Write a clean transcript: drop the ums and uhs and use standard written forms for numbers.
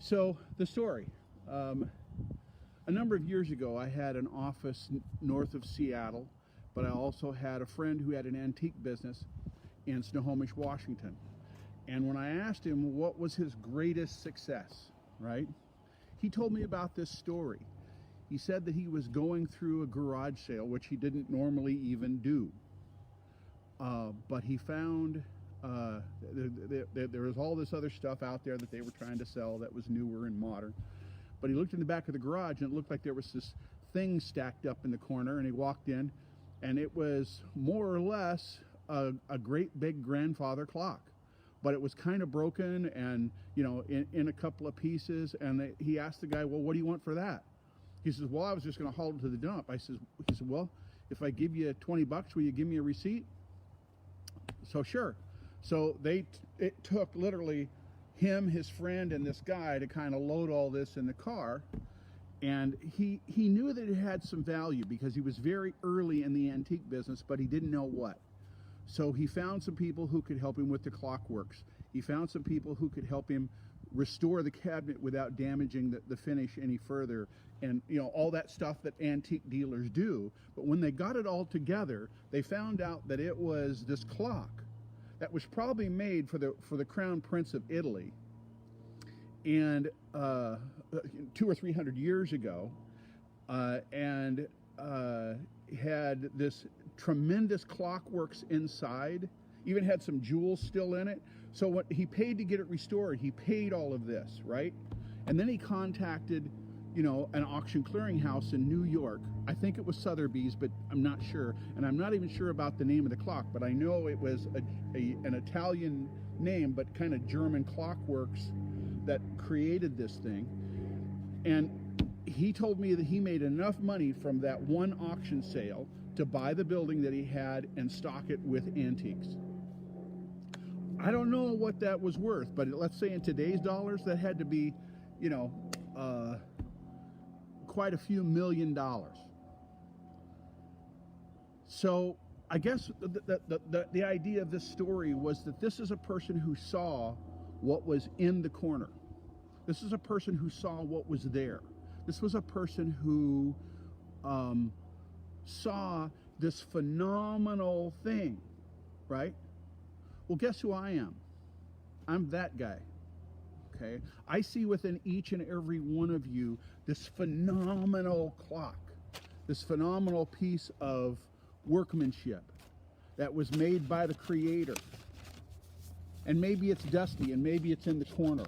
So the story. A number of years ago, I had an office north of Seattle, but I also had a friend who had an antique business in Snohomish, Washington. And when I asked him what was his greatest success, right, he told me about this story. He said that he was going through a garage sale, which he didn't normally even do. But he found there was all this other stuff out there that they were trying to sell that was newer and modern. But he looked in the back of the garage and it looked like there was this thing stacked up in the corner, and he walked in and it was more or less a great big grandfather clock. But it was kind of broken and, you know, in a couple of pieces. And he asked the guy, well, what do you want for that? He says, well, I was just going to haul it to the dump. He said, well, if I give you $20, will you give me a receipt? So sure. So it took literally him, his friend, and this guy to kind of load all this in the car. And he knew that it had some value because he was very early in the antique business, but he didn't know what. So he found some people who could help him with the clockworks. He found some people who could help him restore the cabinet without damaging the finish any further, and you know, all that stuff that antique dealers do. But when they got it all together, they found out that it was this clock that was probably made for the Crown Prince of Italy, and 200 or 300 years ago, and had this tremendous clockworks inside, even had some jewels still in it. So what he paid to get it restored, he paid all of this, right? And then he contacted, you know, an auction clearinghouse in New York. I think it was Sotheby's, but I'm not sure. And I'm not even sure about the name of the clock, but I know it was an Italian name, but kind of German clockworks that created this thing. And he told me that he made enough money from that one auction sale to buy the building that he had and stock it with antiques. I don't know what that was worth, but let's say in today's dollars, that had to be, you know, quite a few $1 million. So I guess the idea of this story was that this is a person who saw what was in the corner. This is a person who saw what was there. This was a person who saw this phenomenal thing, right? Well, guess who I am? I'm that guy, okay? I see within each and every one of you this phenomenal clock, this phenomenal piece of workmanship that was made by the Creator. And maybe it's dusty, and maybe it's in the corner,